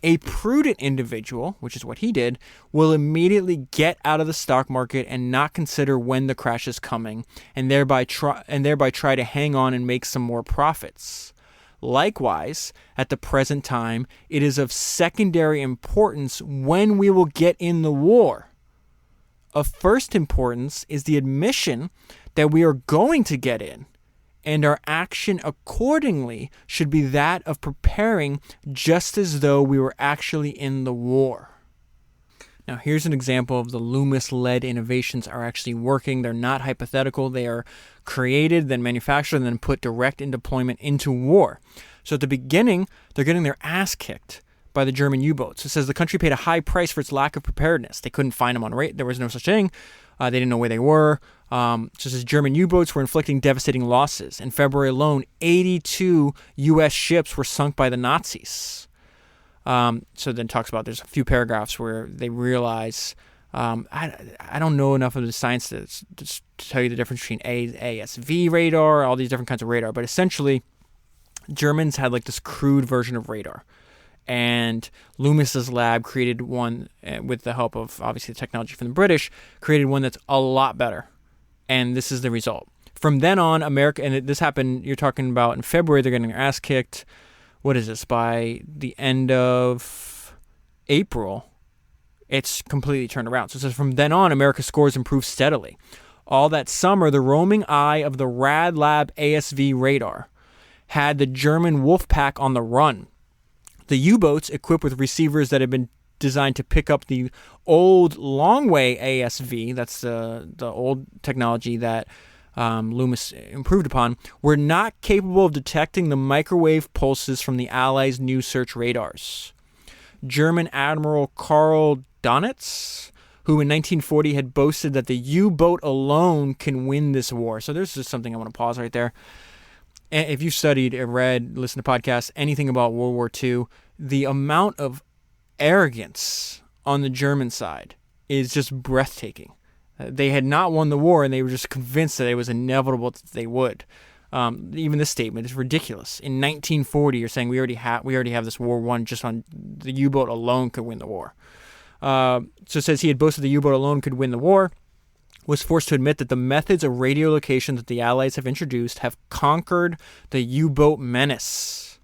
a prudent individual, which is what he did, will immediately get out of the stock market and not consider when the crash is coming, and thereby try to hang on and make some more profits. Likewise, at the present time, it is of secondary importance when we will get in the war. Of first importance is the admission that we are going to get in, and our action accordingly should be that of preparing just as though we were actually in the war. Now, here's an example of the Loomis-led innovations are actually working. They're not hypothetical. They are created, then manufactured, and then put direct in deployment into war. So at the beginning, they're getting their ass kicked by the German U-boats. It says the country paid a high price for its lack of preparedness. They couldn't find them on radar. There was no such thing. They didn't know where they were. So it says German U-boats were inflicting devastating losses. In February alone, 82 U.S. ships were sunk by the Nazis. So then talks about there's a few paragraphs where they realize I don't know enough of the science to tell you the difference between ASV radar, all these different kinds of radar, but essentially Germans had like this crude version of radar, and Loomis's lab created one with the help of obviously the technology from the British, created one that's a lot better, and this is the result. From then on, America, and this happened, you're talking about in February, they're getting their ass kicked. What is this? By the end of April, it's completely turned around. So it says from then on, America's scores improved steadily. All that summer, the roaming eye of the Rad Lab ASV radar had the German wolf pack on the run. The U-boats, equipped with receivers that had been designed to pick up the old long-way ASV, that's the old technology that Loomis improved upon, were not capable of detecting the microwave pulses from the Allies' new search radars. German Admiral Karl Donitz, who in 1940 had boasted that the U-boat alone can win this war. So there's just something I want to pause right there. If you studied, read, listened to podcasts, anything about World War II, the amount of arrogance on the German side is just breathtaking. They had not won the war, and they were just convinced that it was inevitable that they would. Even this statement is ridiculous. In 1940, you're saying we already have this war won just on the U-boat alone could win the war. So it says he had boasted the U-boat alone could win the war, was forced to admit that the methods of radio location that the Allies have introduced have conquered the U-boat menace.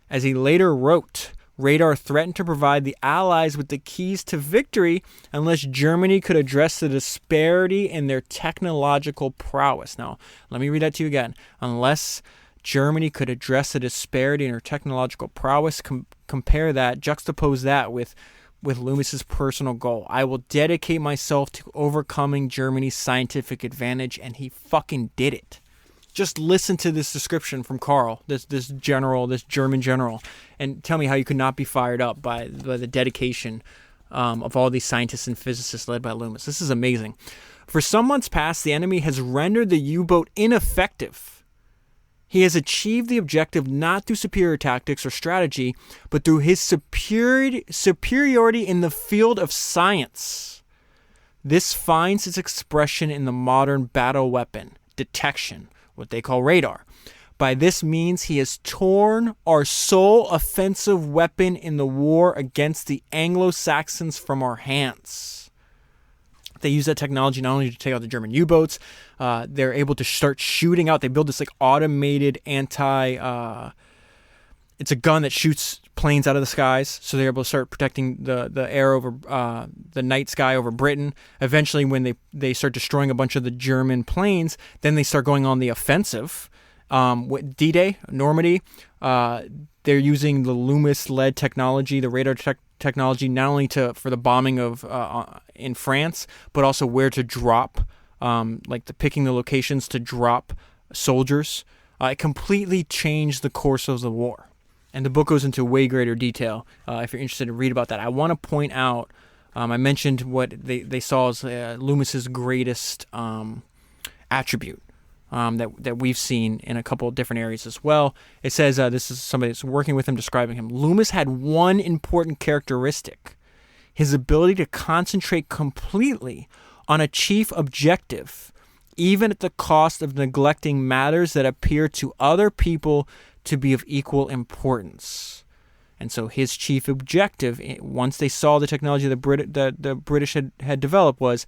As he later wrote, radar threatened to provide the Allies with the keys to victory unless Germany could address the disparity in their technological prowess. Now, let me read that to you again. Unless Germany could address the disparity in her technological prowess, compare that, juxtapose that with Loomis's personal goal. I will dedicate myself to overcoming Germany's scientific advantage, and he fucking did it. Just listen to this description from Karl, this German general, and tell me how you could not be fired up by the dedication of all these scientists and physicists led by Loomis. This is amazing. For some months past, the enemy has rendered the U-boat ineffective. He has achieved the objective not through superior tactics or strategy, but through his superiority in the field of science. This finds its expression in the modern battle weapon, detection, what they call radar. By this means, he has torn our sole offensive weapon in the war against the Anglo-Saxons from our hands. They use that technology not only to take out the German U-boats, they're able to start shooting out. They build this like automated it's a gun that shoots planes out of the skies. So they're able to start protecting the air over the night sky over Britain. Eventually, when they start destroying a bunch of the German planes, then they start going on the offensive. With D-Day, Normandy, they're using the Loomis-led technology, the radar technology, not only for the bombing of in France, but also where to drop, picking the locations to drop soldiers. It completely changed the course of the war. And the book goes into way greater detail if you're interested to read about that. I want to point out, I mentioned what they saw as Loomis's greatest attribute. That we've seen in a couple of different areas as well. It says, this is somebody that's working with him, describing him. Loomis had one important characteristic: his ability to concentrate completely on a chief objective, even at the cost of neglecting matters that appear to other people to be of equal importance. And so his chief objective, once they saw the technology that the British had developed, was,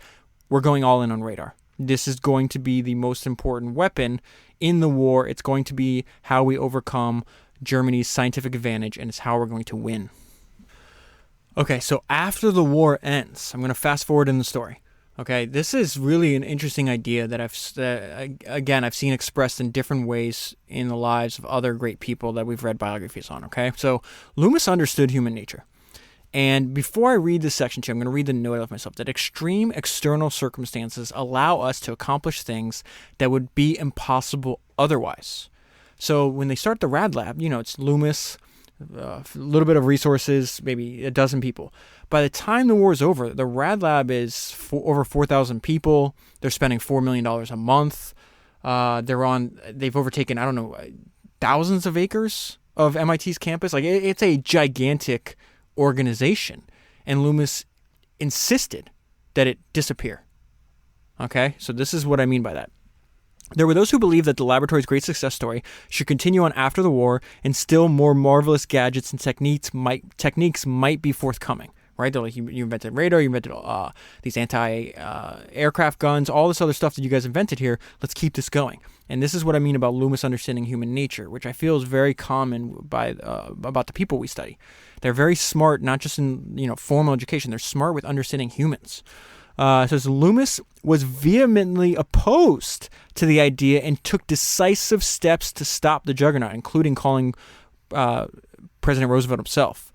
we're going all in on radar. This is going to be the most important weapon in the war. It's going to be how we overcome Germany's scientific advantage, and it's how we're going to win. Okay, so after the war ends, I'm going to fast forward in the story. Okay, this is really an interesting idea that I've seen expressed in different ways in the lives of other great people that we've read biographies on. Okay, so Loomis understood human nature. And before I read this section to you, I'm going to read the note of myself that extreme external circumstances allow us to accomplish things that would be impossible otherwise. So when they start the Rad Lab, it's Loomis, a little bit of resources, maybe a dozen people. By the time the war is over, the Rad Lab is over 4,000 people. They're spending $4 million a month. They've overtaken, I don't know, thousands of acres of MIT's campus. Like, it's a gigantic organization. And Loomis insisted that it disappear. Okay, so this is what I mean by that. There were those who believed that the laboratory's great success story should continue on after the war, and still more marvelous gadgets and techniques might be forthcoming. Right? They're like, you invented radar, you invented these anti-aircraft guns, all this other stuff that you guys invented here. Let's keep this going. And this is what I mean about Loomis understanding human nature, which I feel is very common about the people we study. They're very smart, not just in formal education. They're smart with understanding humans. It says Loomis was vehemently opposed to the idea and took decisive steps to stop the juggernaut, including calling President Roosevelt himself.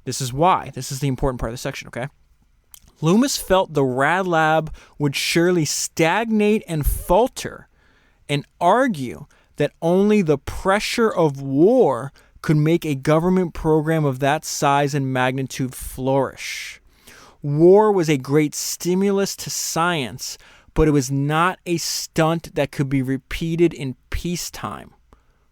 This is why. This is the important part of the section, okay? Loomis felt the Rad Lab would surely stagnate and falter, and argue that only the pressure of war could make a government program of that size and magnitude flourish. War was a great stimulus to science, but it was not a stunt that could be repeated in peacetime.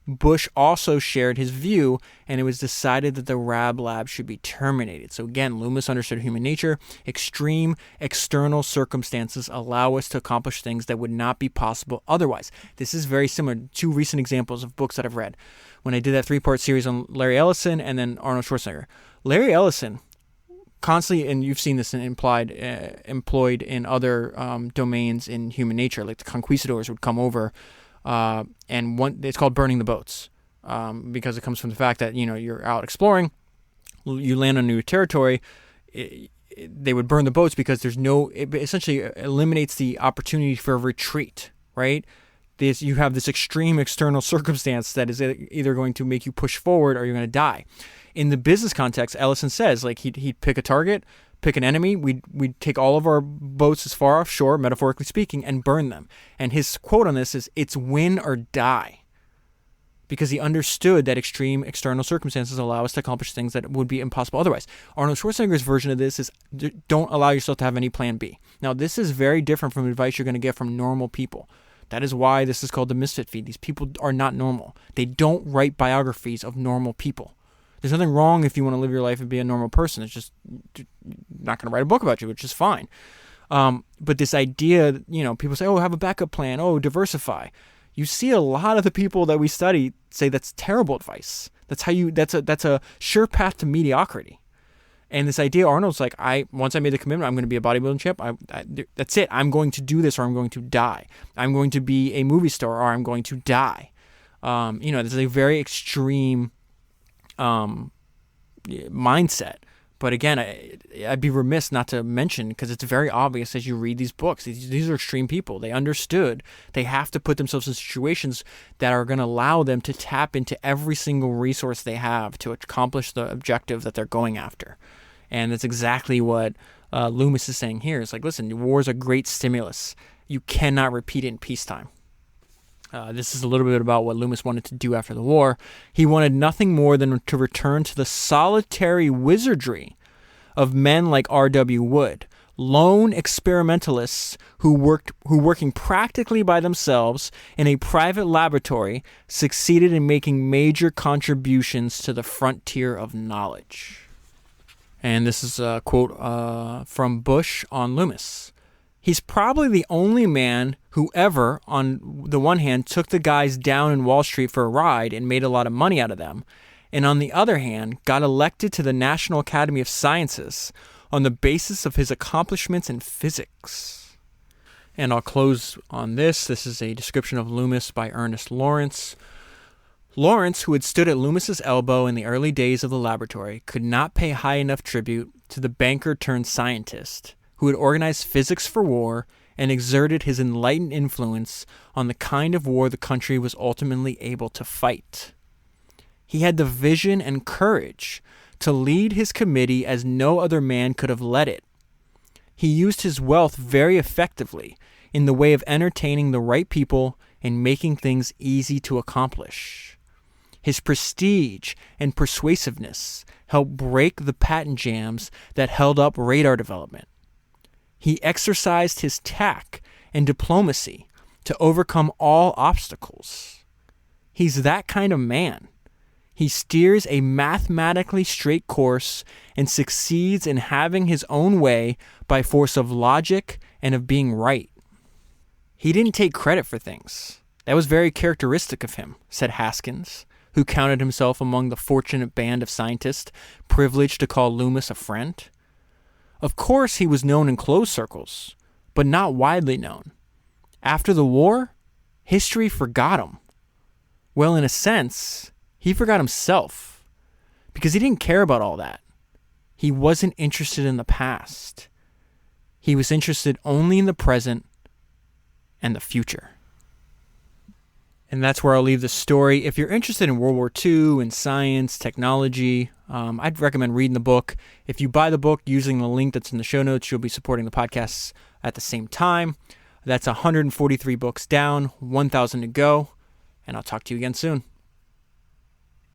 Bush also shared his view, and it was decided that the Rad Lab should be terminated. So again, Loomis understood human nature. Extreme external circumstances allow us to accomplish things that would not be possible otherwise. This is very similar to two recent examples of books that I've read. When I did that 3-part series on Larry Ellison and then Arnold Schwarzenegger. Larry Ellison constantly, and you've seen this employed in other domains in human nature, like the conquistadors would come over, and it's called burning the boats, because it comes from the fact that you're out exploring, you land on new territory. They would burn the boats because it essentially eliminates the opportunity for a retreat, right? You have this extreme external circumstance that is either going to make you push forward or you're going to die. In the business context, Ellison says, like, he'd pick a target, pick an enemy, we'd take all of our boats as far offshore, metaphorically speaking, and burn them. And his quote on this is, "It's win or die." Because he understood that extreme external circumstances allow us to accomplish things that would be impossible otherwise. Arnold Schwarzenegger's version of this is, don't allow yourself to have any plan B. Now, this is very different from advice you're going to get from normal people. That is why this is called the misfit feed. These people are not normal. They don't write biographies of normal people. There's nothing wrong if you want to live your life and be a normal person. It's just not going to write a book about you, which is fine. But this idea, people say, oh, have a backup plan. Oh, diversify. You see a lot of the people that we study say that's terrible advice. That's a sure path to mediocrity. And this idea, Arnold's like, once I made the commitment, I'm going to be a bodybuilding champ. That's it. I'm going to do this, or I'm going to die. I'm going to be a movie star, or I'm going to die. This is a very extreme mindset. But again, I'd be remiss not to mention, because it's very obvious as you read these books. These are extreme people. They understood they have to put themselves in situations that are going to allow them to tap into every single resource they have to accomplish the objective that they're going after. And that's exactly what Loomis is saying here. It's like, listen, war is a great stimulus. You cannot repeat it in peacetime. This is a little bit about what Loomis wanted to do after the war. He wanted nothing more than to return to the solitary wizardry of men like R.W. Wood, lone experimentalists who working practically by themselves in a private laboratory, succeeded in making major contributions to the frontier of knowledge. And this is a quote from Bush on Loomis. He's probably the only man who ever, on the one hand, took the guys down in Wall Street for a ride and made a lot of money out of them, and on the other hand, got elected to the National Academy of Sciences on the basis of his accomplishments in physics. And I'll close on this. This is a description of Loomis by Ernest Lawrence. Lawrence, who had stood at Loomis's elbow in the early days of the laboratory, could not pay high enough tribute to the banker-turned-scientist who had organized physics for war and exerted his enlightened influence on the kind of war the country was ultimately able to fight. He had the vision and courage to lead his committee as no other man could have led it. He used his wealth very effectively in the way of entertaining the right people and making things easy to accomplish. His prestige and persuasiveness helped break the patent jams that held up radar development. He exercised his tact and diplomacy to overcome all obstacles. He's that kind of man. He steers a mathematically straight course and succeeds in having his own way by force of logic and of being right. He didn't take credit for things. That was very characteristic of him, said Haskins, who counted himself among the fortunate band of scientists privileged to call Loomis a friend. Of course, he was known in close circles, but not widely known. After the war, history forgot him. Well, in a sense, he forgot himself, because he didn't care about all that. He wasn't interested in the past. He was interested only in the present and the future. And that's where I'll leave the story. If you're interested in World War II and science, technology, I'd recommend reading the book. If you buy the book using the link that's in the show notes, you'll be supporting the podcasts at the same time. That's 143 books down, 1,000 to go, and I'll talk to you again soon.